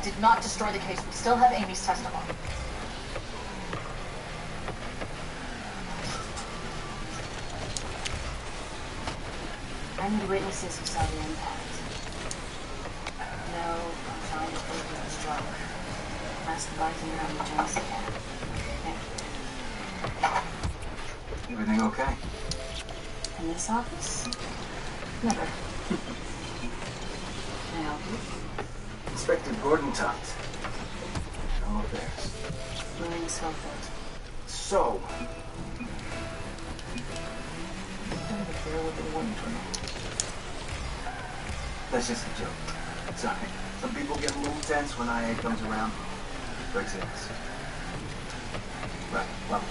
did not destroy the case. We still have Amy's testimony. I need witnesses who saw the impact. No, I'm trying to prove he was drunk. Ask the bartender how many drinks he had. Thank you. Everything okay? In this office? Never. Can I help you? Inspector Gordon Tuft. No affairs. William Schofield. So, that's just a joke. Sorry. Some people get a little tense when IA comes around. Breaks it. Right, well,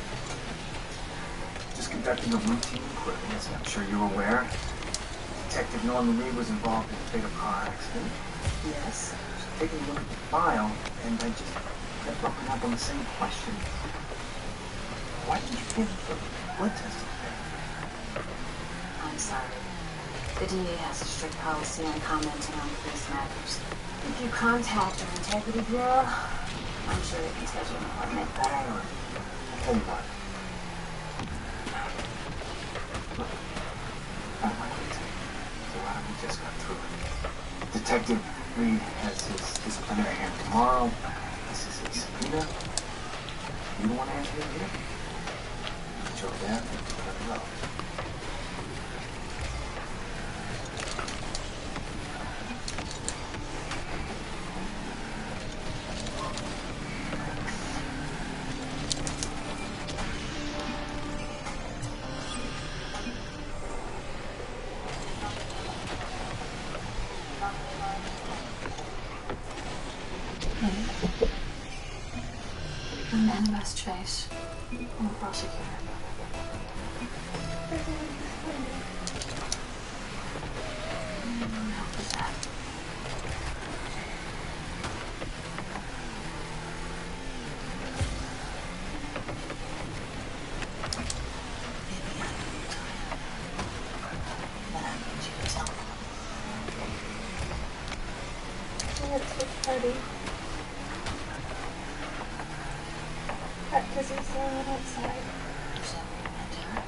just conducting a routine inquiry, as I'm sure you're aware. Detective Norman Lee was involved in a fatal car accident. Yes. Taking a look at the file, and I just kept bumping up on the same question. Why did you give the blood test today? I'm sorry. The DA has a strict policy on commenting on police matters. If you contact our integrity bureau, I'm sure they can schedule an appointment. I'll tell you what. Look, I don't mind waiting. So why don't we just got through it? Detective Reed has his disciplinary hearing tomorrow. This is his subpoena. You don't want to answer it here? Show that, let it go. The man who asked Chase. I'm a prosecutor. Help with that. Maybe I know you're tired. But I need you to tell me. It's a party. At Dizzy's laying outside. Is that where you met her?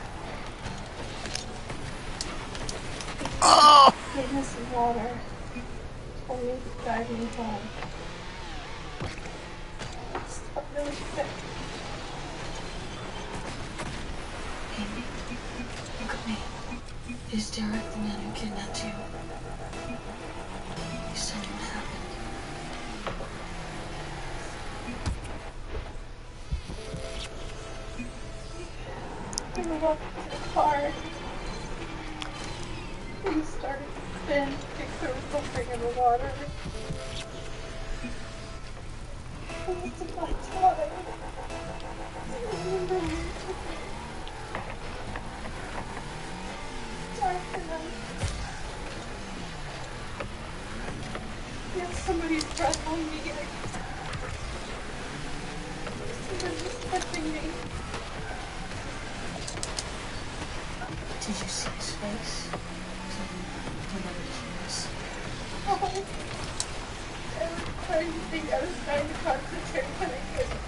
Oh! Gave me some water. Told me to drive me home. Stop really quick. Amy, look at me. Is Derek the man who kidnapped you? You said what happened. We walked to the car. We started to spin. I think there was something in the water. It was in my time. I remember when you took me. Dark enough. Yes, somebody's breath on me. Somebody's touching me. Did you see his face? Remember his Oh, I was trying to think. I was trying to concentrate, but I couldn't.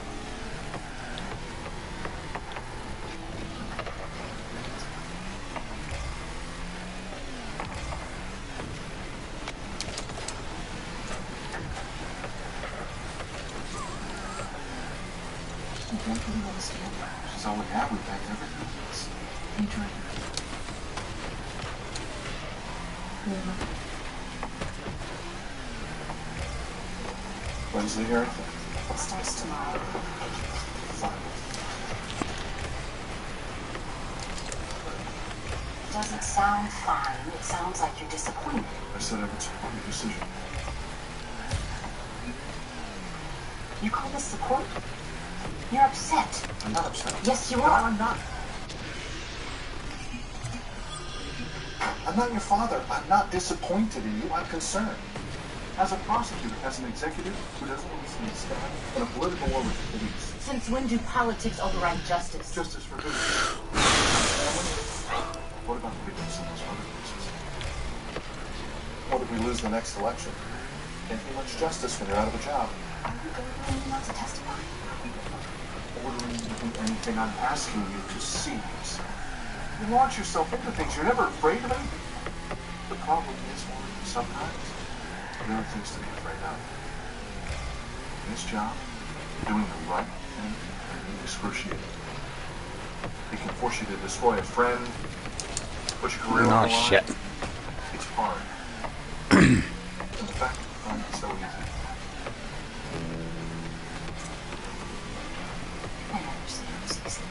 I don't really understand. She's all we have. We packed everything. You trying to... When's the hearing? It starts tomorrow. Fine. It doesn't sound fine. It sounds like you're disappointed. I said I would support your decision. You call this support? You're upset. I'm not upset. Yes, you No, are. I'm not. I'm not your father. I'm not disappointed in you. I'm concerned. As a prosecutor, as an executive who doesn't listen to staff, in a political war with the police. Since when do politics override justice? Justice for who? What about the victims in those other cases? What if we lose the next election? Can't be much justice when you're out of a job. Are you ordering me not to testify? Ordering you to do anything I'm asking you to see. You launch yourself into things. You're never afraid of anything. The problem is, Warren, sometimes there are things to be afraid of. In this job, doing the right thing can be excruciating. It can force you to destroy a friend, put your career on the line. Shit. It's hard. In fact, it's so easy. I understand, Susan.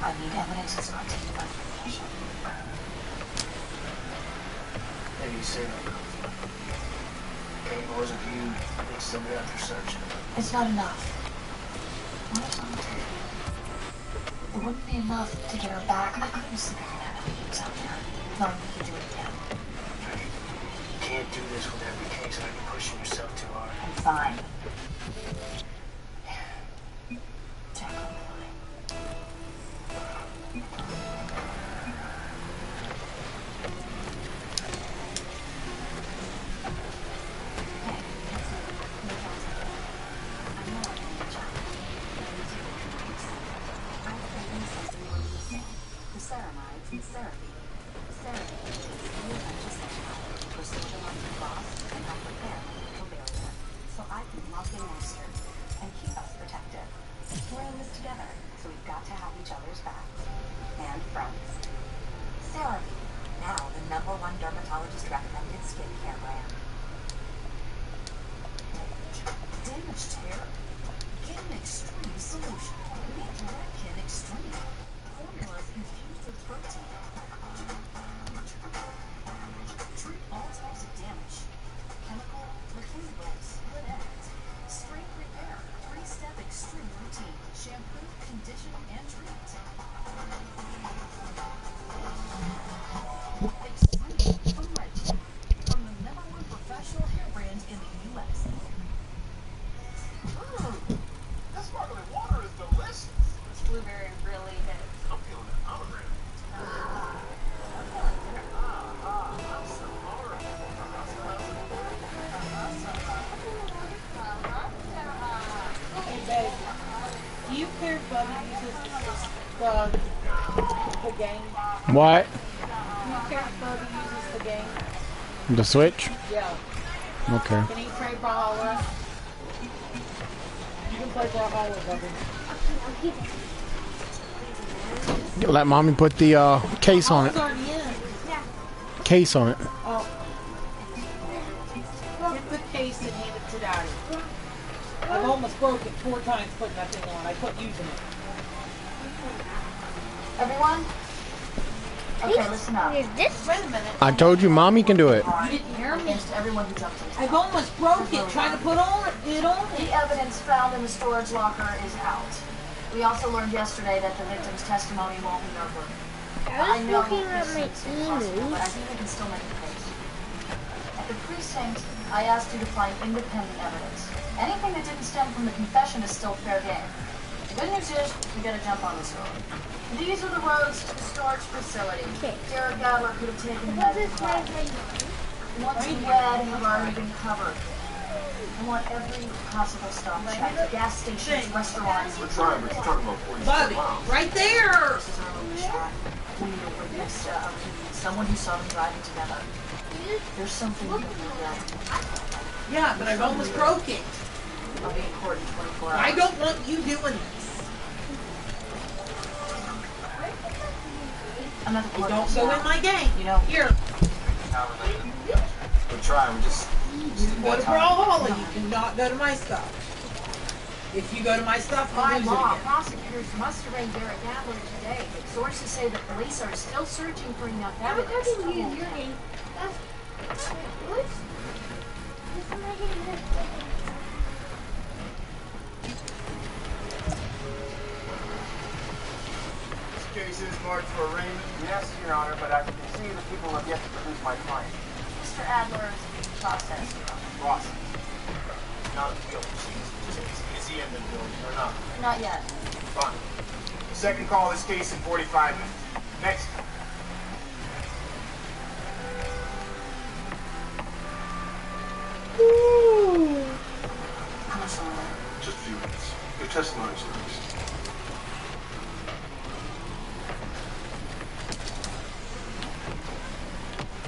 I need evidence it's not taken by information. Maybe you say that. Okay, it wasn't you. I think somebody out there searching. It's not enough. What is on the table? It wouldn't be enough to get her back. I couldn't sleep in that evidence out there. Knowing we could do it again. You can't do this with every case. I'd be pushing yourself too hard. I'm fine. Jack on the line. What? Do you care if Bubby uses the game? The Switch? Yeah. Okay. Can he play Brawlhalla? You can play Brawlhalla, Bubby. Let mommy put the case on it. Case on it. Oh. Get the case and hand it to Daddy. I've almost broke it 4 times putting that thing on. I quit using it. Everyone? Okay, listen up. Wait a minute. I told you mommy can do it. You didn't hear me? Against everyone who jumped into I've almost broke it trying to put it on. The evidence found in the storage locker is out. We also learned yesterday that the victim's testimony won't be noteworthy. I was know looking at this my seems impossible, but I emails. think we can still make a case. At the precinct, I asked you to find independent evidence. Anything that didn't stem from the confession is still fair game. The good news is, we gotta jump on this road. These are the roads to the storage facility. Okay. Derek Adler could have taken the What is medical my call. The ones in red have already been covered. I want every possible stop checked. Gas stations, restaurants. We're talking about 46 Bubby, miles. right there! This is our only shot. We need a witness, someone who saw them driving together. There's something you can do that. Yeah, but I've almost broke it. I'll be in court in 24 hours. I don't want you doing this. I'm not the court Don't go in my game. You know, Here, We're trying. We just go to Brawlhalla. You cannot go to my stuff. If you go to my stuff, I'll By lose it law, again. prosecutors must arraign Derek Adler today. Sources say the police are still searching for enough evidence. How can we use your game? What's warrant for arraignment? Yes, Your Honor, but as you can see, the people have yet to produce my client. Mr. Adler is in process, Your Honor. Ross. Not a guilty. Is he in the building or not? Not yet. Fine. Second call of this case in 45 minutes. Next. How much longer? Just a few minutes. Your testimony's next.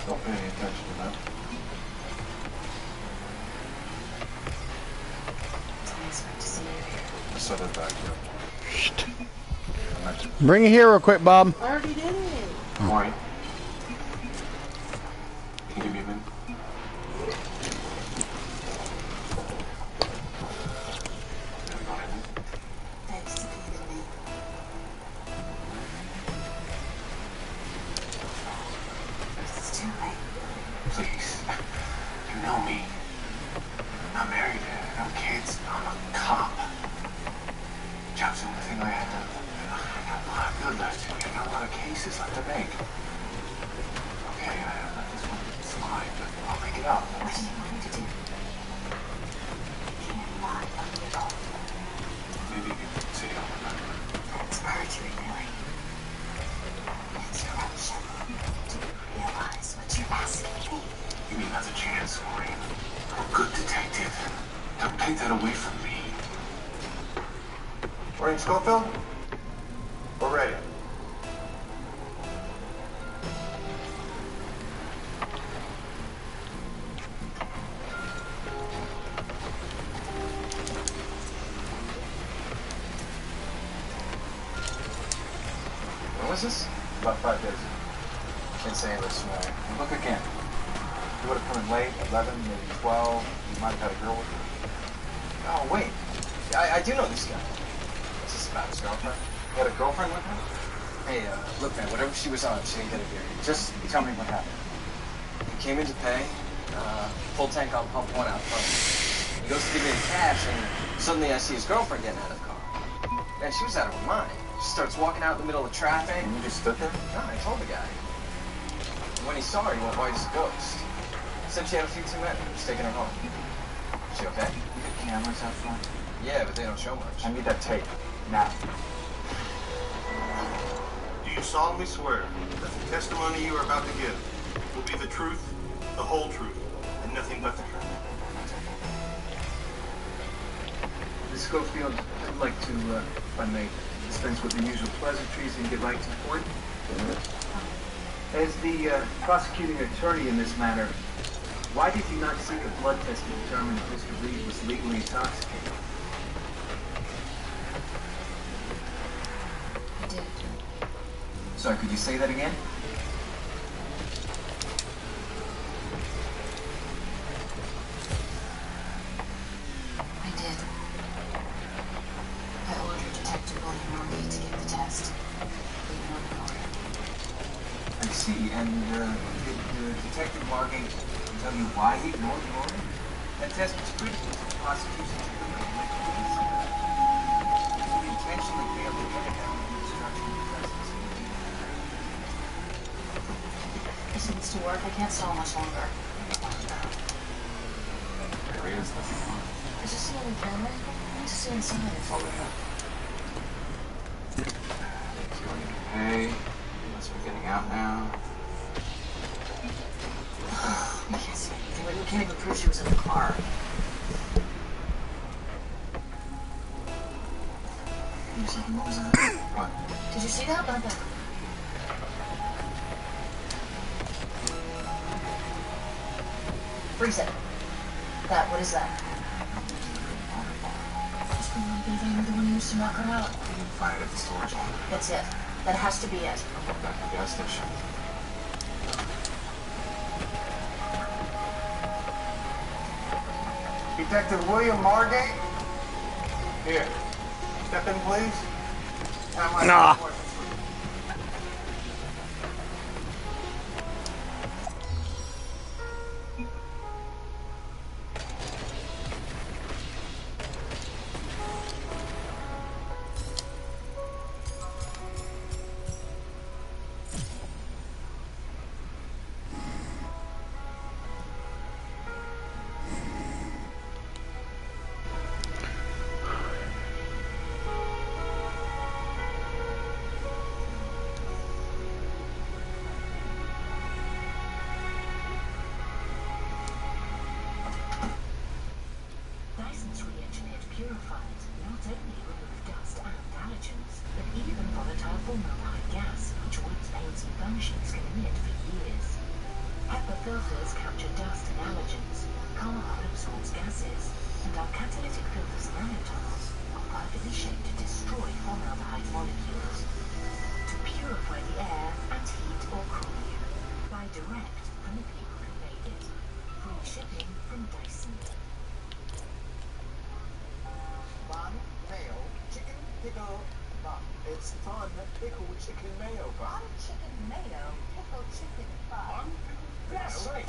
Don't pay any attention to that. I expect to see you here. I set it back here. Bring it here real quick, Bob. I already did it. Maury. Can you give me a minute? Thanks to feeding me. It's too late. Please. You know me. I'm not married. No kids. I'm a cop. Job's the only thing I had to. I got a lot of good left in me. I got a lot of cases left to make. Okay, I let this one slide, but I'll make it up. What do you want me to do? You can't lie on me at all. Maybe you can say I'll remember. That's perjury, really. It's corruption. Do you realize what you're asking me? Give me another chance, Maureen. I'm a good detective. Don't take that away from me. Maureen Schofield? We're ready. When was this? About 5 days. Can't say it was tonight. Look again. You would have come in late, 11, maybe 12. You might have had a girl with you. Oh, wait. I do know this guy. What's this about, his girlfriend? You had a girlfriend with him? Hey, look, man, whatever she was on, she didn't get it here. Just tell me what happened. He came in to pay. Full tank on pump 1 out front. He goes to give me the cash, and suddenly I see his girlfriend getting out of the car. Man, she was out of her mind. She starts walking out in the middle of traffic. And you just stood there? No, I told the guy. And when he saw her, he went white as a ghost. Said she had a few too many. He was taking her home. Is she okay? You got cameras out front? Yeah, but they don't show much. I need that tape. Now. Do you solemnly swear that the testimony you are about to give will be the truth, the whole truth, and nothing but the truth? Miss Schofield, I'd like to, if I may, dispense with the usual pleasantries and get right to the point. As the prosecuting attorney in this matter, why did you not seek a blood test to determine if Mr. Reed was legally intoxicated? I did. Sorry, could you say that again? I did. I ordered Detective William Murray to give the test. But you ignored it. I see, and did Detective Margate tell you why he ignored the order? That test was critical to the prosecution's ability to make a case. He intentionally failed to get it down with instruction because This needs to work. I can't stall much longer. there he is. Did you see any camera? I need to see inside. Oh, yeah. He's going to pay. He must be getting out now. I can't see anything. Like, we can't even prove she was in the car. Wait a second, what was that? What? Did you see that? Back there. Freeze it. That, what is that? Must be one thing the one you used to knock her out. You can find it at the storage one. That's it. That has to be it. I'll go back to the gas station. Detective William Margate? Here. Step in, please. Nah. Bun, mayo, chicken, pickle, bun. It's fun, pickle, chicken, mayo bun. Bun, chicken, mayo, pickle, chicken, bun. That's right.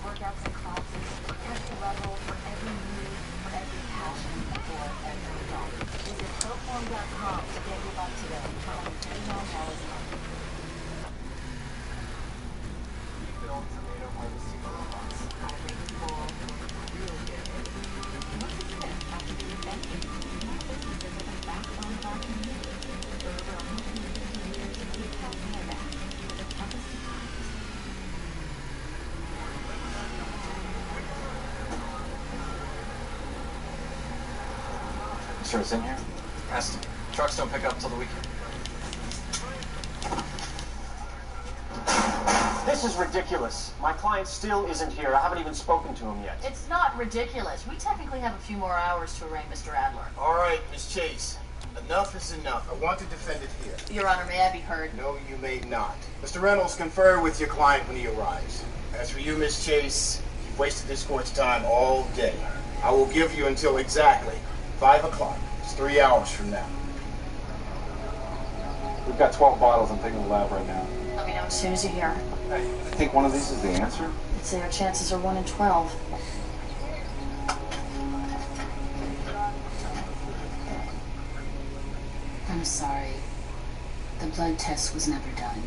Workouts and classes, pressure level for every need, for every passion, for every adult. Visit proform.com to get your bike today for only $39 a month. Keep it on tomato harvesting robots. Hydrated full, real good. What's it been after the adventure? More businesses have been back on the community. For over 150 years, we've kept their back for the toughest of times. Sure, it's in here? Has to. Trucks don't pick up till the weekend. This is ridiculous. My client still isn't here. I haven't even spoken to him yet. It's not ridiculous. We technically have a few more hours to arraign Mr. Adler. All right, Miss Chase. Enough is enough. I want to defend it here. Your Honor, may I be heard? No, you may not. Mr. Reynolds, confer with your client when he arrives. As for you, Miss Chase, you've wasted this court's time all day. I will give you until exactly 5 o'clock. It's 3 hours from now. We've got 12 bottles I'm taking to the lab right now. Let me know as soon as you hear. I think one of these is the answer. I'd say our chances are 1 in 12. I'm sorry. The blood test was never done.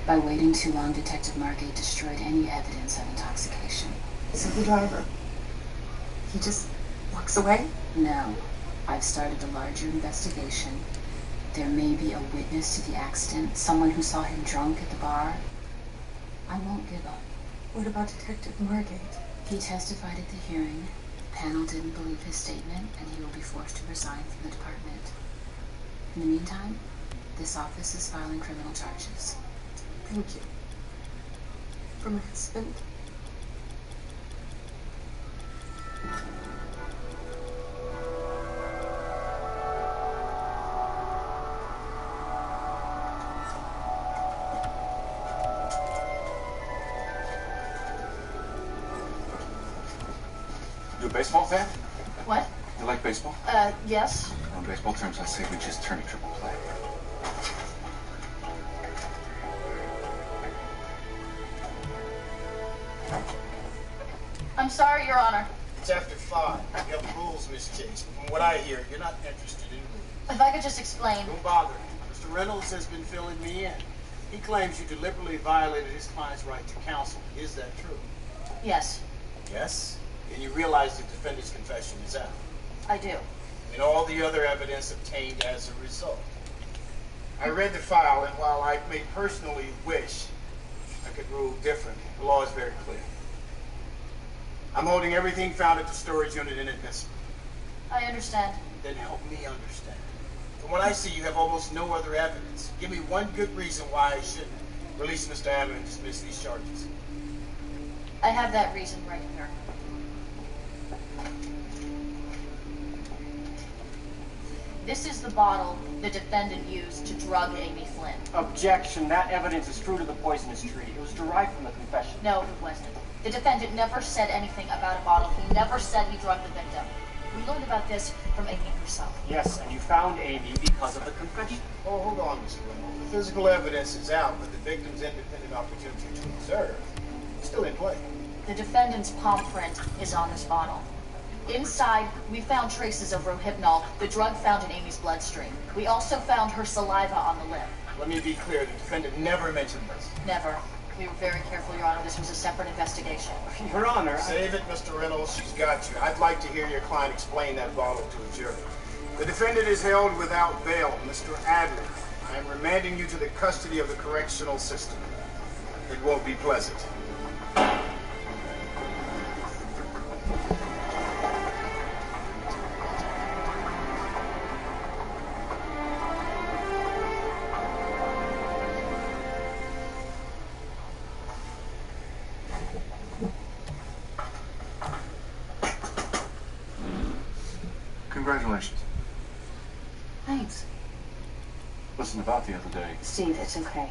By waiting too long, Detective Margate destroyed any evidence of intoxication. So the driver, he just walks away? No. I've started a larger investigation. There may be a witness to the accident, someone who saw him drunk at the bar. I won't give up. What about Detective Margate? He testified at the hearing. The panel didn't believe his statement, and he will be forced to resign from the department. In the meantime, this office is filing criminal charges. Thank you. For my husband. You a baseball fan? What? You like baseball? Yes. In baseball terms, I say we just turn a triple play. I'm sorry, Your Honor. It's after 5. You have rules, Miss Chase. From what I hear, you're not interested in rules. If I could just explain. Don't bother. Mr. Reynolds has been filling me in. He claims you deliberately violated his client's right to counsel. Is that true? Yes, Yes? And you realize the defendant's confession is out. I do. And all the other evidence obtained as a result. I read the file, and while I may personally wish I could rule different, the law is very clear. I'm holding everything found at the storage unit inadmissible. I understand. Then help me understand. From what I see, you have almost no other evidence. Give me one good reason why I shouldn't release Mr. Adler and dismiss these charges. I have that reason right here. This is the bottle the defendant used to drug Amy Flynn. Objection. That evidence is true to the poisonous tree. It was derived from the confession. No, it wasn't. The defendant never said anything about a bottle. He never said he drugged the victim. We learned about this from Amy herself. Yes, and you found Amy because of the confession. Oh, hold on, Mr. Reynolds. The physical evidence is out, but the victim's independent opportunity to observe is still in play. The defendant's palm print is on this bottle. Inside, we found traces of rohypnol, the drug found in Amy's bloodstream. We also found her saliva on the lip. Let me be clear, the defendant never mentioned this. Never. We were very careful, Your Honor. This was a separate investigation. Your Honor, Save it, Mr. Reynolds. She's got you. I'd like to hear your client explain that bottle to a jury. The defendant is held without bail, Mr. Adler. I am remanding you to the custody of the correctional system. It won't be pleasant. Congratulations. Thanks. Listen, about the other day. Steve, it's okay.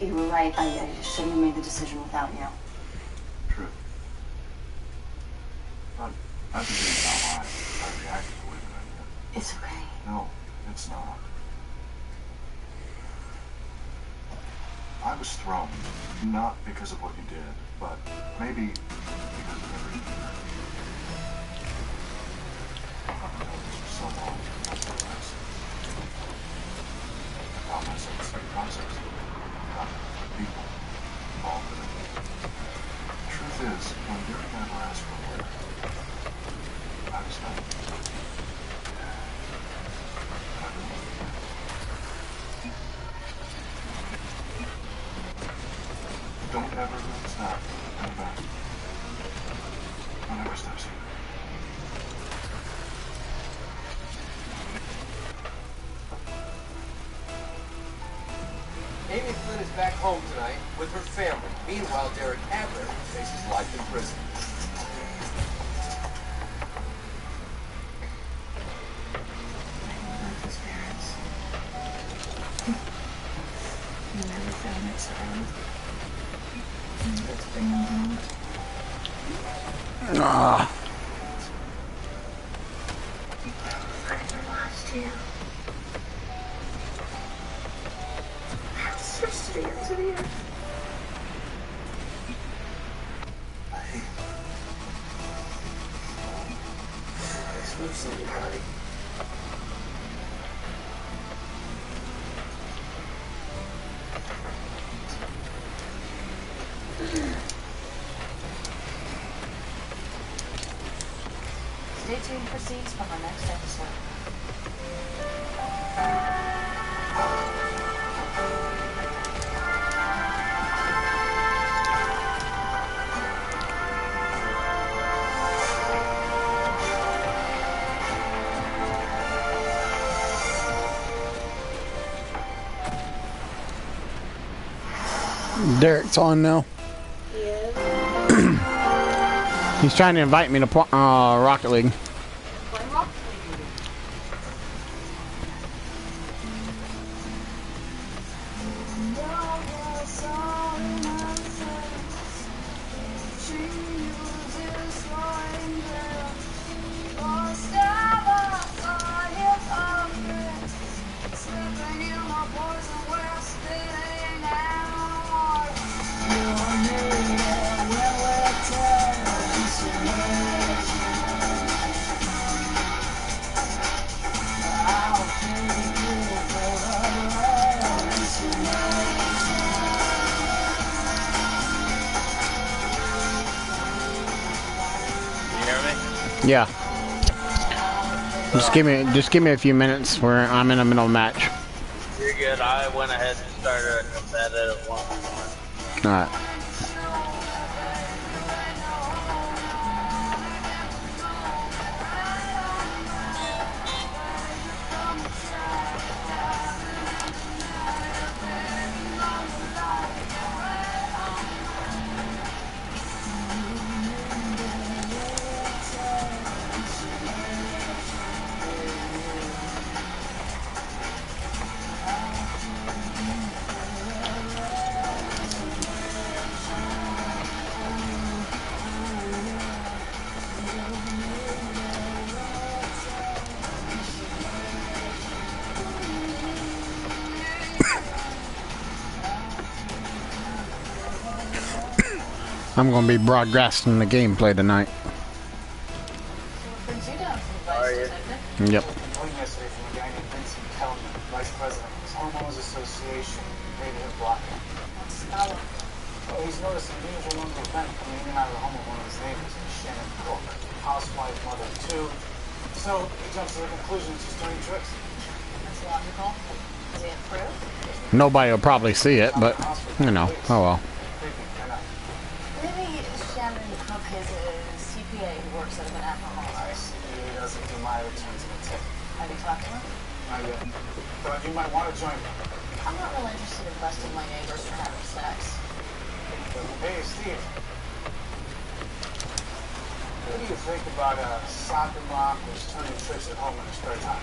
You were right. I shouldn't have made the decision without you. True. But I think it's not why I reacted the way that I did. It's okay. No, it's not. I was thrown, not because of what you did, but maybe because of everything you did. I've been doing this for so long, I realized I found myself in the same process. Not the people involved in it. The truth is, when Derek never asked for a lawyer, I was not. I really don't ever stop coming back. Don't ever stop saying that. Amy Flynn is back home tonight with her family. Meanwhile, Derek Adler faces life in prison. His parents. He never found that child. Let's bring him home. Ah. I never lost you. Switch to the ends of the earth. Switch anybody. Stay tuned for scenes from our next episode. Derek's on now. He's trying to invite me to Rocket League. Yeah. Just give me a few minutes where I'm in the middle of a match. You're good. I went ahead and started a competitive one. Alright. I'm going to be broadcasting the gameplay tonight. Are you? Yep. Yesterday from a guy named Vincent Kellman, Vice President of his Homeowners Association, neighborhood blocking. Oh, he's noticed an unusual number of men coming in and out of the home of one of his neighbors, Shannon Cook, housewife, mother of two, So he jumps to the conclusion it's just turning tricks. That's logical. Is he approved? Nobody will probably see it, but you know, oh well. Maybe Shannon Cook is a CPA who works at an alcohol house. He doesn't do my returns in a tip. Have you talked to him? Not yet. But you might want to join me. I'm not really interested in busting my neighbors for having sex. Hey, Steve. What do you think about a soccer mom who's turning tricks at home in her spare time?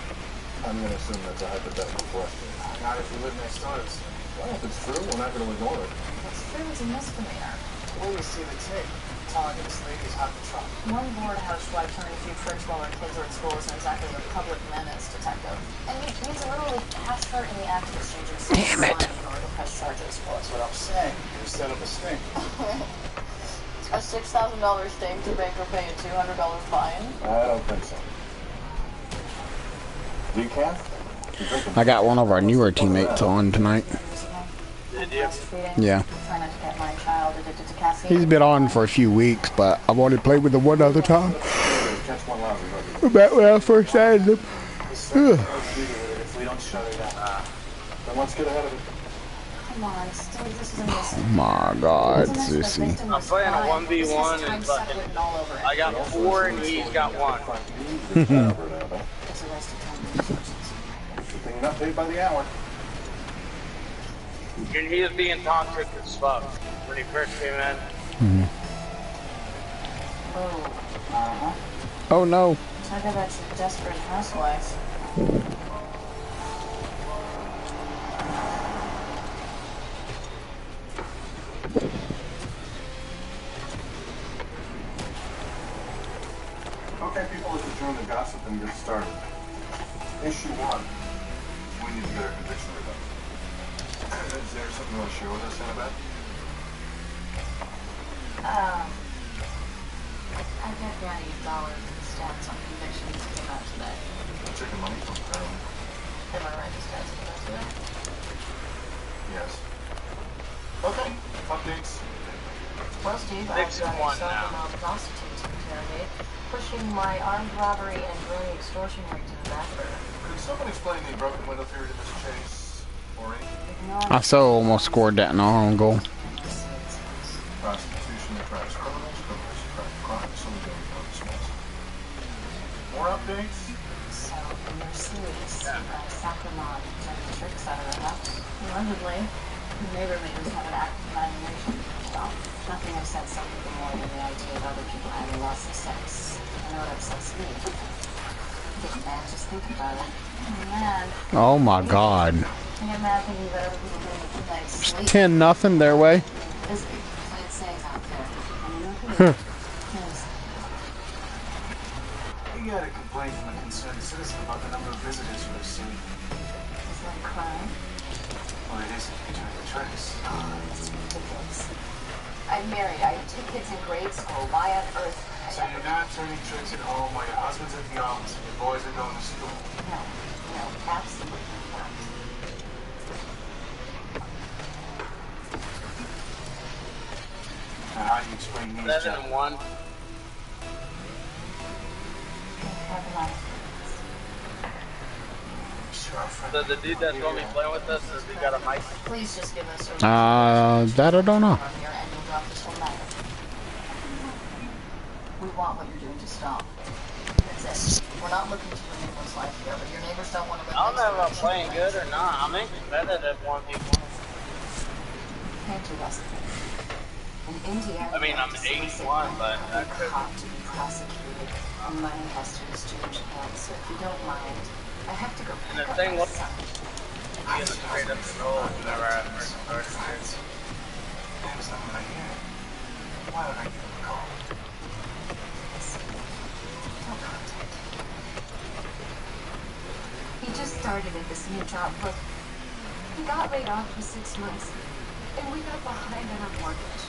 I'm going to assume that's a hypothetical question. Not if you live next door to us. Well, if it's true, we're not going to ignore it. It's true, it's a misdemeanor. When you see the tape, telling this lady's hot to trot. One bored housewife turning a few tricks while her kids are at school isn't exactly the public menace, detective. And he needs to literally catch her in the act of exchanging money in order to press charges. Well, that's what I'm saying. You set up a sting. A $6,000 sting to make her pay a $200 fine? I don't think so. Decaf? I got one of our newer teammates on tonight. Did you? Yeah. Try not to get my child addicted to caffeine. He's been on for a few weeks, but I've only played with him one other time. Back when I first added him. If we don't shut it down, then let's get ahead of it. Come on, Steve, this is a mistake. Oh my God, Sissy. I'm playing a 1v1 and fucking, I got 4 and he's got 1. You're not paid by the hour. And he was being toxic as fuck when he first came in. Oh no. Talk about your desperate housewife. Okay, people, let's adjourn the gossip and get started. Issue 1. We need to get our conviction revoked. Is there something you want to share with us, Annabeth? I got Daddy dollars and stats on convictions came out today. Chicken money from Ireland. Am I right? The stats came out today? Yes. Okay, updates. Well, Steve, I've Next got one a self-mom prostitute to interrogate, pushing my armed robbery and grand extortion ring to the back burner. Could someone explain the broken window theory to Miss Chase? Or any? I so almost scored that in our own goal. Prostitution attracts criminals, criminals attract crime, so we don't know this was. More updates? So, in Mercedes, soccer mom turning tricks out of her house. Allegedly, the neighbor neighbors have an active imagination. Well, nothing upsets some people more than the idea of other people having lots of sex. I know it upsets me. Man, just think about it. Man. Oh my God. I get mad thinking about other people getting a good night's sleep. 10-0 their way. Busy. Play it safe out there. I mean, We got a complaint from a concerned citizen about the number of visitors you receive. is that a crime? Well, it isn't. You're turning the tricks. Oh, that's ridiculous. I'm married. I have 2 kids in grade school. Why on earth? So you're not turning tricks at home while your husband's at the office and your boys are going to school? No, absolutely not. Now, how do you explain these 7 and 1. So the dude that's going to be playing with us, has he got a mic? Please just give us a That I don't know. from here and you'll drop this whole matter. We want what you're doing to stop. That's it. We're not looking to ruin anyone's life here, but your neighbors don't want to live I don't know if I'm next to playing good or not. I'm in competitive 1v1. Can't do us. In India, I mean, I'm 81, but I could. cop to be prosecuted, and money has to exchange hands. So if you don't mind, I have to go And pick the up thing my was, son. being straight up the road whenever I first started here. There's nothing right here. Why would I give him a call? Don't contact him. He just started at this new job. Look, he got laid off for 6 months, and we got behind on our mortgage.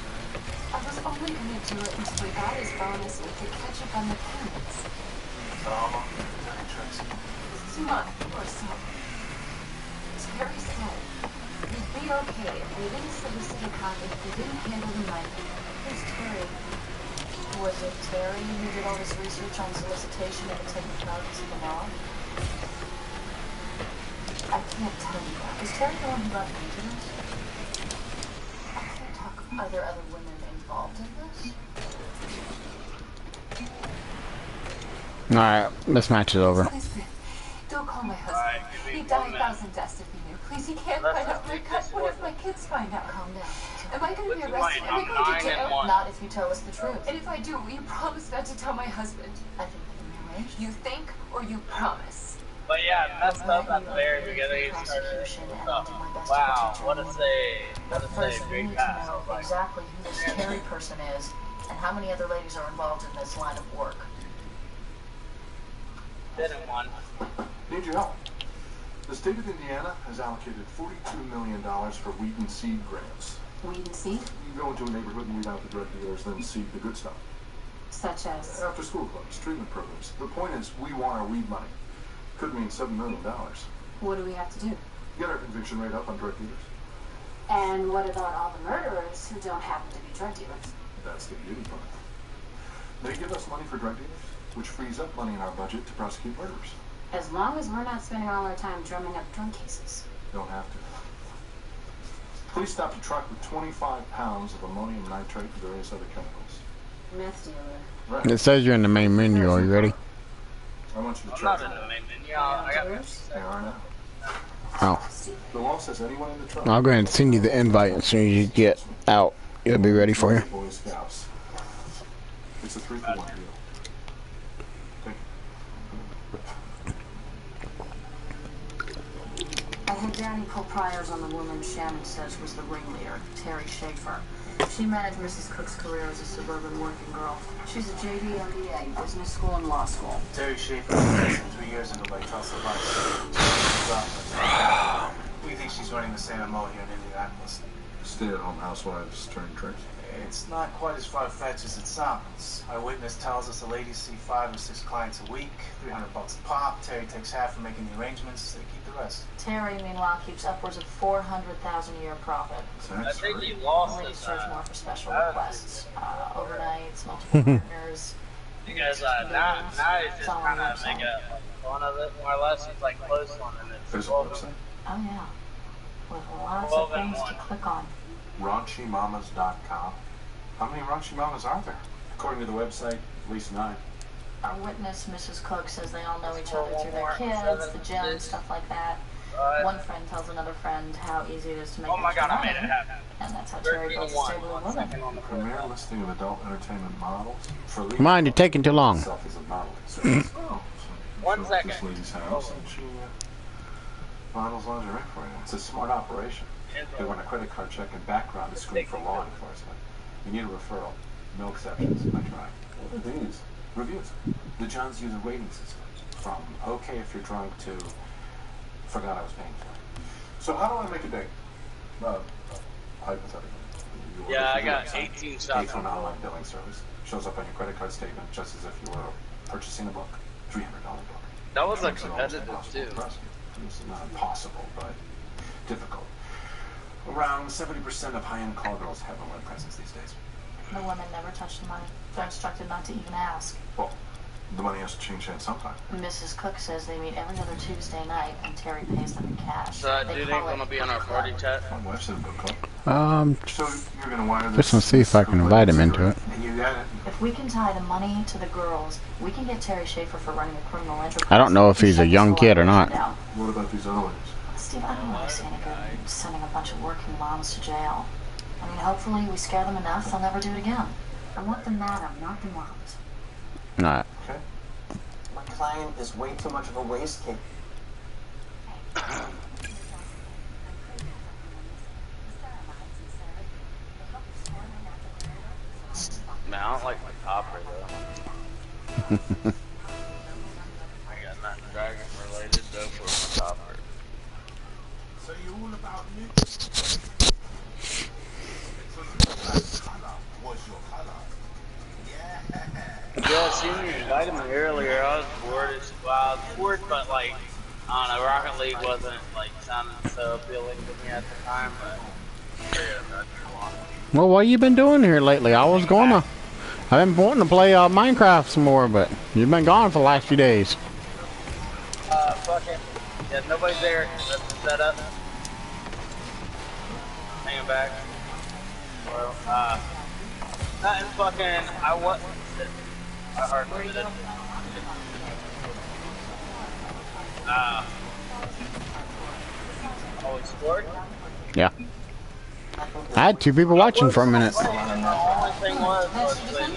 I was only going to do it until we got his bonus and we could catch up on the payments. So how long have you been turning tricks? 6 months or so. It's very sad. We'd be okay if we didn't solicit a cop, if we didn't handle the money. Here's Terry. Was it Terry who did all this research on solicitation and the technicalities of the law? I can't tell you that. Was Terry the one who got into this? I can't talk. Are there other women involved in this? Alright, this match is over. Please, don't call my husband. He died 1,000 deaths if he knew. Please, he can't find out my cut. What if my kids find out? Calm down. Am I going to be arrested? Am I going to jail? Not if you tell us the truth. And if I do, will you promise not to tell my husband? I think we can arrange. You think or you promise? But yeah, messed up at the very beginning. Wow, what a save. What a First, save. we Great need pass. to know exactly who this Terry person is and how many other ladies are involved in this line of work. Didn't one. Need your help. The state of Indiana has allocated $42 million for weed and seed grants. Weed and seed? You go into a neighborhood and weed out the drug dealers, then seed the good stuff. Such as? After school clubs, treatment programs. The point is, we want our weed money. Could mean $7 million. What do we have to do? Get our conviction rate up on drug dealers. And what about all the murderers who don't happen to be drug dealers? That's the beauty part. They give us money for drug dealers, which frees up money in our budget to prosecute murderers. As long as we're not spending all our time drumming up drug cases. Don't have to. Police stopped a truck with 25 pounds of ammonium nitrate and various other chemicals. Meth dealer. Right. It says you're in the main menu. Are you ready? I want you to I'm check. not in the main menu. I got They are now. Oh. The law says anyone in the truck. I'll go ahead and send you the invite as soon as you get out. It'll be ready for you. Boy Scouts. It's a 3-for-1 deal. Thank I had Danny pull priors on the woman Shannon says was the ringleader, Terry Schaefer. She managed Mrs. Cook's career as a suburban working girl. She's a JD MBA, business school and law school. Terry Schaefer was arrested 3 years ago by Tulsa Vice. We think she's running the same MO here in Indianapolis. Stay-at-home housewives turn tricks. It's not quite as far-fetched as it sounds. Our witness tells us the ladies see 5 or 6 clients a week, $300 a pop. Terry takes half for making the arrangements. They keep the rest. Terry, meanwhile, keeps upwards of $400,000 a year profit. I think he lost Ladies his, charge more for special requests, overnights, multiple partners. because now he's just kind of making fun of it, more or less. He's like close on it. There's a website. Oh yeah, with lots of things to click on. RaunchyMamas.com. How many raunchy mamas are there? According to the website, at least 9. Our witness, Mrs. Cook, says they all know each other through their kids, the gym, stuff like that. One friend tells another friend how easy it is to make extra money, and that's how Terry builds a stable of women. Premier listing of adult entertainment models. For Come on, you're taking too long. Itself is a modeling service. Oh, so 1 second. This lady's house, and she models lingerie for you. It's a smart operation. They run a credit card check and background screen for law enforcement. You need a referral. No exceptions. I try. What are these? Reviews. The Johns use a rating system. From okay if you're drunk to forgot I was paying for it. So how do I make a date? Hypothetically. Yeah, I got 18 shots. Pay for an online billing service. Shows up on your credit card statement just as if you were purchasing a book. $300 book. That was like competitive too. It's not impossible, but difficult. Around 70% of high-end call girls have a web presence these days. The women never touch the money. They're instructed not to even ask. Well, the money has to change hands sometime. Mrs. Cook says they meet every other Tuesday night, and Terry pays them in cash. So that dude ain't gonna be on our party chat? My wife said book club. So you're gonna wire this. just gonna see if I can invite him into it. And you got it. If we can tie the money to the girls, we can get Terry Schaefer for running a criminal enterprise. I don't know if he's a young kid or not. What about these other ladies? Steve, I don't really see any good in sending a bunch of working moms to jail. I mean, hopefully we scare them enough they'll never do it again. I want the madam, not the moms. Alright. Okay. My client is way too much of a waste cake. Man, I don't like my copper though. I got nothing dragon related though for my copper. So you all about me? What's your color? Yeah. Yeah, I seen you invited me earlier. I was bored as well. I was bored, but like, I don't know, Rocket League wasn't like sounding so appealing to me at the time. But yeah, that's too long. Well, what you been doing here lately? I was gonna I've been wanting to play Minecraft some more, but you've been gone for the last few days. Fucking. Yeah, nobody's there. That's set up. Hanging back. Well, nothing fucking. I hardly did it. Oh, it's scored? Yeah. I had 2 people watching for a minute. The only thing was when,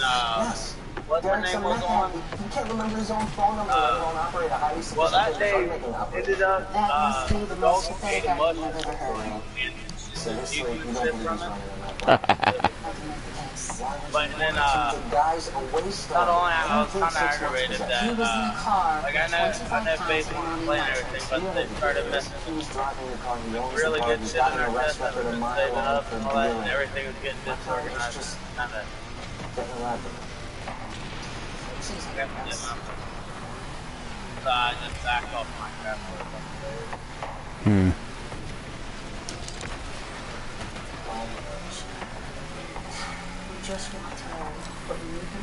what the name was on? You can't remember his own phone number, let alone operate a highly Well, that day ended up, the most pathetic much I've ever heard. But then, not only I was kind of aggravated that, like I know baby was playing everything, but they started messing with really good shit in our test and saving up and all that, and everything was getting disorganized. Kind of. So I just backed off Minecraft for a couple days.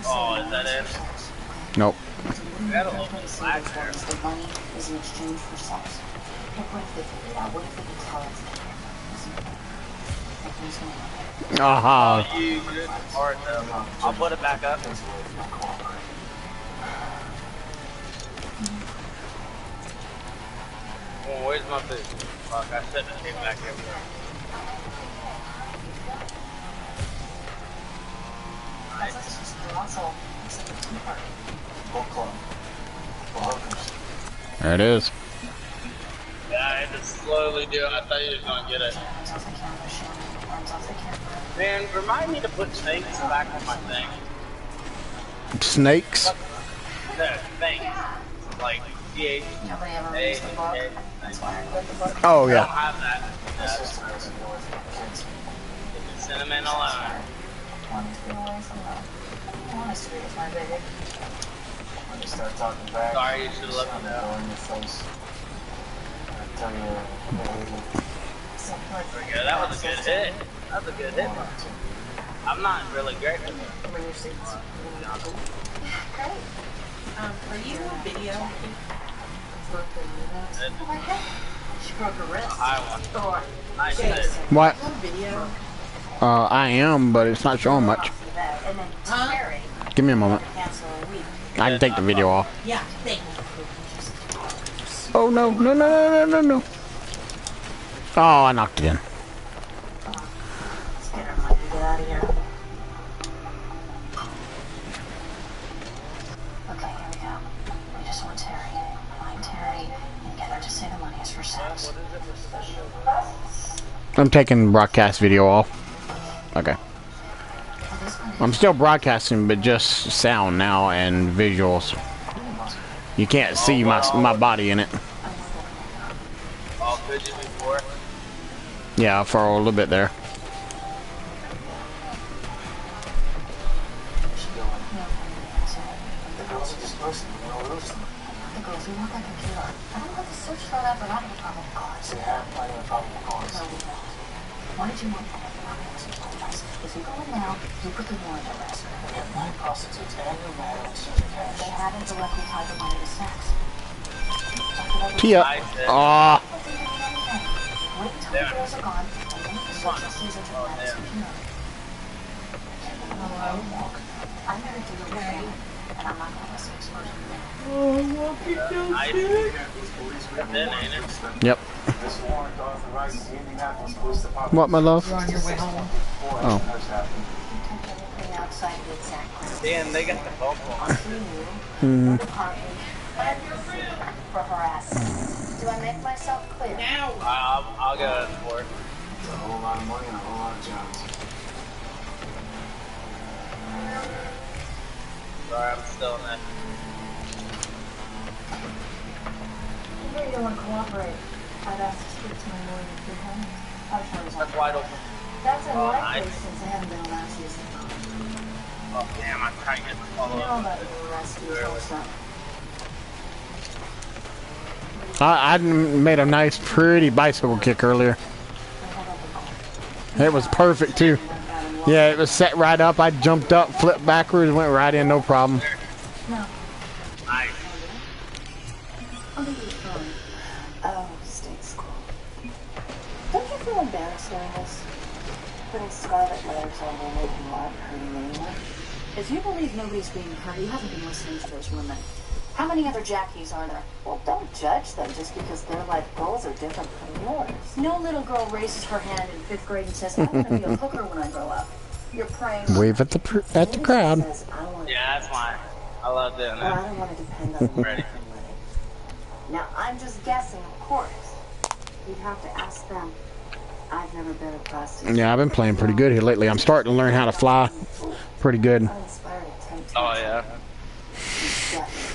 Oh, is that it? Nope. We got a little bit of lag there. The money is in exchange for sex. What if they figure it out? What if they can tell it's the camera? Aha. You good part though. I'll put it back up. Oh, where's my food? Fuck, I shouldn't have came back here. There it is. Yeah, I had to slowly do it. I thought you were gonna get it. Man, remind me to put snakes back on my thing. Snakes? No, things. Like CH. Oh, yeah. I don't have that. Cinnamon alone. When you start talking back, Sorry, you should have let me know. in your face. I tell you, There we go. That was a good hit. That was a good hit. I'm not really great with it. Are you on video? She broke her wrist. I won. Nice hit. What? Video? I am, but it's not showing much. And then Terry Give me a moment. cancel a week. I can take the video off. Yeah, thank you. Oh, no. No, no, no, no, no, no. Oh, I knocked it in. Let's get her money to get out of here. Okay, here we go. We just want Terry. Find Terry and get her to say the money is for sex. I'm taking broadcast video off. Okay. I'm still broadcasting, but just sound now and visuals. You can't see my body in it. Oh, could you before? Yeah, for a little bit there. the girls are just listening, you know, losing them. The girls, we want that computer. I don't want to search for that, but I have a probable cause. They have plenty of probable cause. No, we don't. Why did you want that? If you go in now, you put the warrant at rest. We have 9 prostitutes and your man in search of cash. They haven't directly tied the money to sex. Tia. Ah. Wait until the girls are gone, and then the search will see that your man is computer. I'm going to do the thing, and I'm not going to risk exposure. Then, ain't it? Yep. This warrant authorizes the Indianapolis Police Department. What, my love? You're on your way home. Oh. Outside the exact crime. Damn, they got the bump on. Hmm. For harassment. Do I make myself clear? Now! I'll go for it. It's a whole lot of money and a whole lot of jobs. Sorry, I'm still in that. You really don't want to cooperate. I'd ask to speak to my lawyer a few times. That's wide open. That's unlikely nice. since I haven't been allowed to use the phone. Oh, damn, I'm trying to get the follow You know up. about the arrest you also. I made a nice, pretty bicycle kick earlier. It was perfect, too. Yeah, it was set right up. I jumped up, flipped backwards, went right in, no problem. No. Nice. Oh, state school. Don't you feel embarrassed doing this? Putting scarlet letters on their name and not hurting anyone? If you believe nobody's being hurt, you haven't been listening to those women. How many other Jackies are there? Well, don't judge them just because their life goals are different from yours. No little girl raises her hand in 5th grade and says, I want to be a hooker when I grow up. You're praying. Wave at the crowd. Yeah, that's fine. I love doing Well, that. I don't want to depend on Ready. Now, I'm just guessing, of course. You'd have to ask them. I've never been a prostitute. Yeah, I've been playing pretty good here lately. I'm starting to learn how to fly pretty good. Oh, yeah.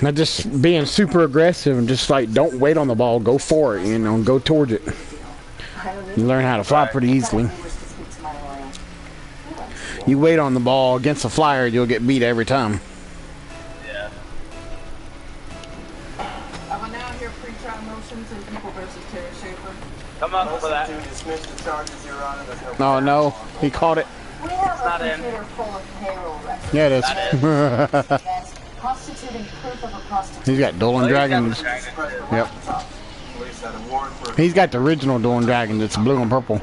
Not just being super aggressive and just like don't wait on the ball, go for it, you know, go towards it. You learn how to fly pretty easily. You wait on the ball against a flyer, you'll get beat every time. Yeah. I'm now here pre-trial motions in People versus Terry Schaefer. Come up for that. Dismiss the charges, Your Honor. There's no Oh no, he caught it. We have not a in. computer full of payroll records. Yeah, it is. Events constituting proof of a prostitution. He's got Dueling Dragons. Yep. Police had a warrant for He's got the original Dueling Dragons. It's blue and purple.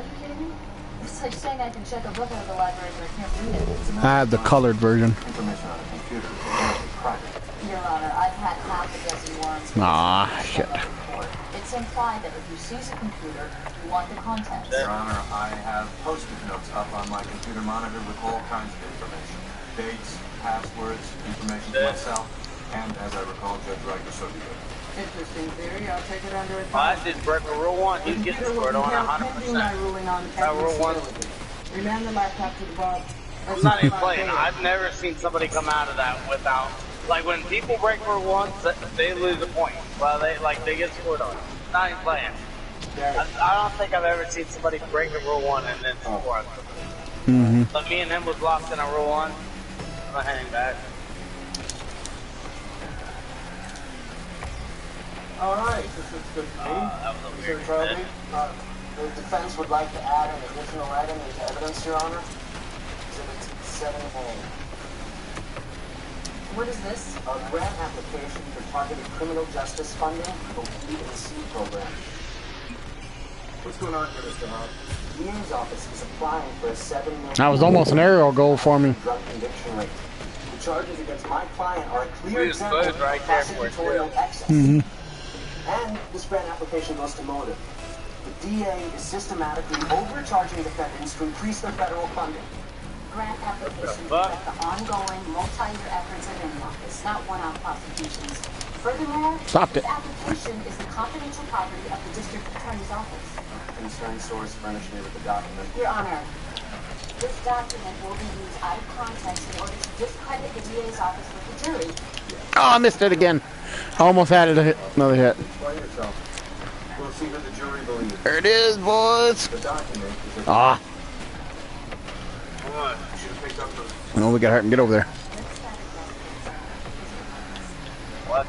It's like saying I can check a book out of the library, but I can't read it. It's I have the colored version. information on a computer. It's private. Your Honor, I've had half a dozen warrants. Ah, shit. It's implied that if you seize a computer, you want the contents. Your Honor, I have Post-it notes up on my computer monitor with all kinds of information. Dates, passwords, information to myself, and as I recall, Judge Riker so good. Interesting theory. I'll take it under Well, advisement. I did break rule 1. He's getting scored on 100%. That rule 1. Remand the laptop to the bar. I'm not even playing. I've never seen somebody come out of that without, like when people break rule 1, they lose a point. Well, they get scored on. Not even playing. I don't think I've ever seen somebody break a rule 1 and then score on something. But me and him was lost in a rule 1. I'm gonna hang back. All right, this looks good to me. That was a Mr. weird Trophy, bit. the defense would like to add an additional item into evidence, Your Honor. Exhibit 7A. What is this? A grant application for targeted criminal justice funding for B&C program. What's going on here, Mr. Hart? The DA's office is applying for a $7 million That was almost an aerial goal for me. drug conviction rate. The charges against my client are a clear We example exposed of right there for it, prosecutorial too. excess. And this grant application goes to motive. The DA is systematically overcharging defendants to increase their federal funding. Grant application reflect the ongoing multi-year efforts of any office, not one-off prosecutions. Furthermore, Stopped it. this application is the confidential property of the district attorney's office. Concerned source furnished me with the document. Your Honor, this document will be used out of context in order to discredit the DA's office with the jury. Oh, I missed it again. I almost had it. Another hit. Explain yourself. We'll see what the jury believes. There it is, boys. The document is a Ah. Should have picked up the No, we gotta hurt and get over there. What?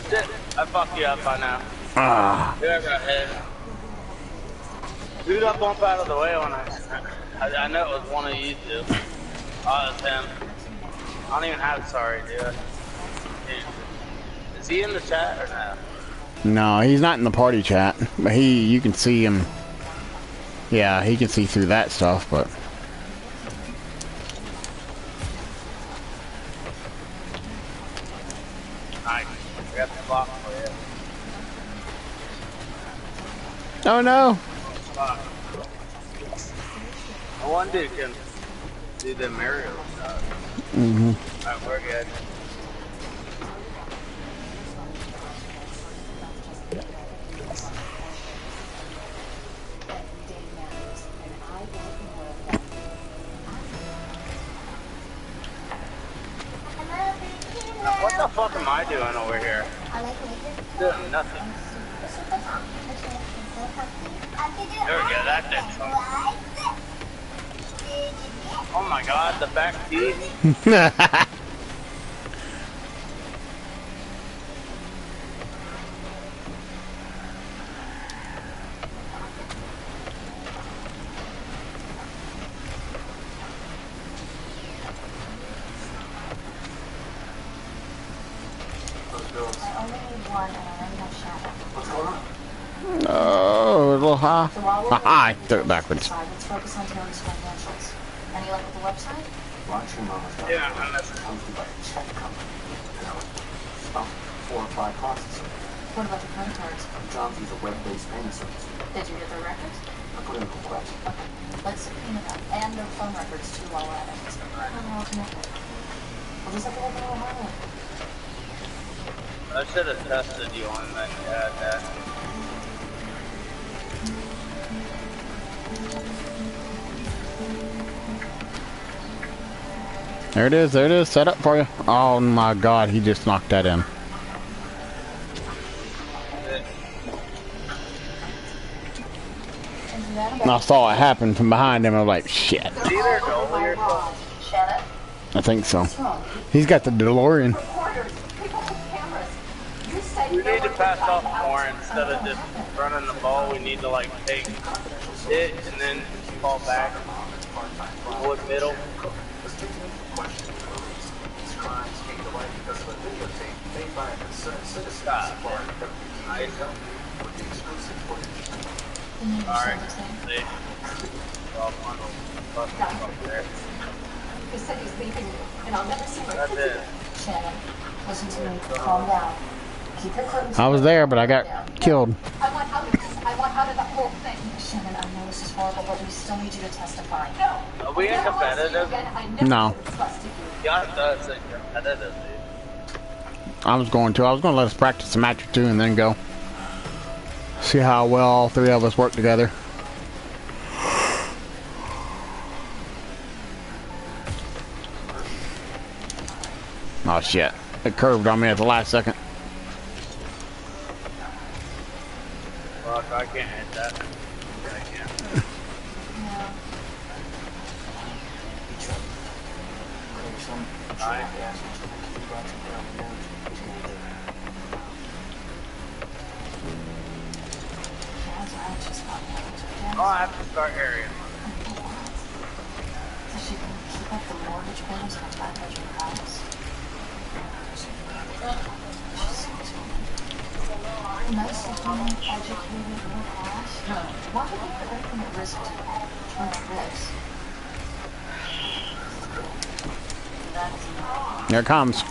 Shit, I fucked you up by now. Ah. Whoever I hit. Who did I bump out of the way when I know it was one of you two. Oh, it's him. I don't even have sorry, dude. Is he in the chat or no? No, he's not in the party chat, but you can see him. Yeah, he can see through that stuff, but. Nice. I got the block for you. Oh no! One dude can do the Mario stuff. Alright, we're good. What the fuck am I doing over here? Doing nothing. There we go, that did something. Oh my god, the back teeth. one, and I already have Shannon. What's going on? Oh, a little high. So while we're I waiting, took it backwards. let's focus on Tony's financials. Any luck with the website? Watch your mama's got Yeah, hosted by a check company. You know, about 4 or 5 processors. What about the credit cards? John's use a web-based payment service. Did you get their records? I put in a request. Okay, let's subpoena them. And their phone records too while we're at it. They're all connected. We'll just have to look a little harder. I should have tested you on that. Yeah, There it is. There it is. Set up for you. Oh my God, he just knocked that in. And I saw it happen from behind him. I was like, shit. I think so. He's got the DeLorean. we need to pass off more instead of just running the ball. We need to like take it and then fall back. Wood middle. Stop. Alright, see. He said he's leaving you, and I'll never see my That's kids it. again. Shannon, listen to me. Calm down. Keep your curtains. I was there, but I got killed. I want out of this. I want out of the whole thing. Shannon, I know this is horrible, but we still need you to testify. No. Are we in competitive? No. Y'all does think competitive, dude. I was going to let us practice a match or two and then go. See how well all 3 of us work together. Oh shit. It curved on me at the last second. Fuck, I can't hit that. I can't. Alright. Oh, I have to start area. So she can keep up the mortgage payments on a 5-bedroom house. Nice looking, educated, middle class. Why would you put everything at risk to this? Here it comes.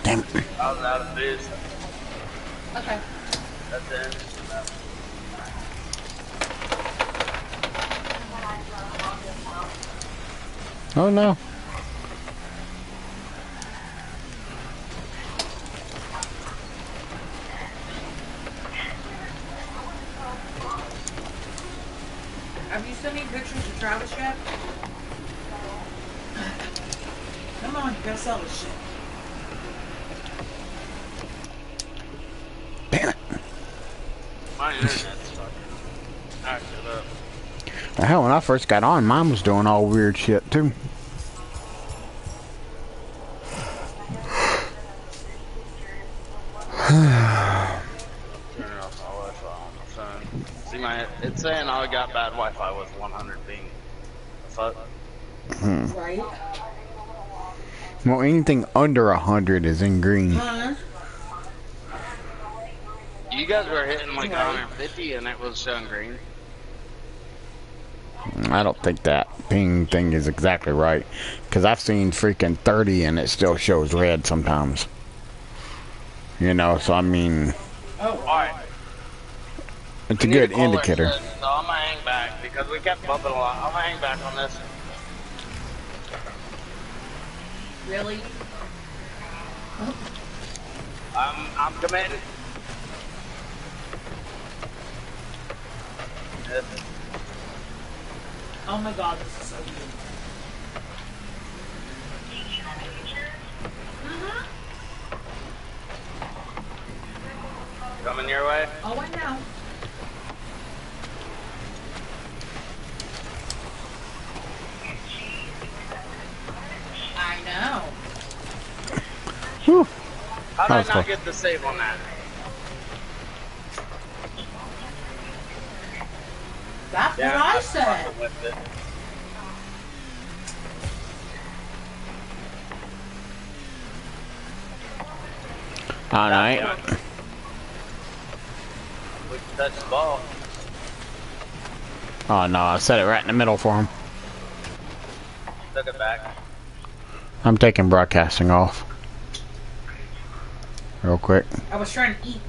Damn it. I was out of biz. Okay. That's it. Oh no. Have you sent me pictures of Travis yet? Come on, you gotta sell this shit. Damn it. My internet's fucking acted up. Hell, when I first got on, mine was doing all weird shit too. Turning off my Wi-Fi on my phone. See it's saying I got bad Wi-Fi with 100 ping. Fuck. Right? Well, anything under 100 is in green. Huh? You guys were hitting like 150 and it was showing green. I don't think that ping thing is exactly right. Because I've seen freaking 30 and it still shows red sometimes. You know, so I mean... Oh, alright. It's a good indicator. So I'm gonna hang back because we kept bumping a lot. I'm gonna hang back on this. really? I'm committed. Yes. Oh my god, this is so good. Coming your way? Oh, I know. I know. Whew. How did That I was not close. get the save on that? That's what I said. With it. Alright. We can touch the ball. Oh no, I set it right in the middle for him. Took it back. I'm taking broadcasting off. Real quick. I was trying to eat.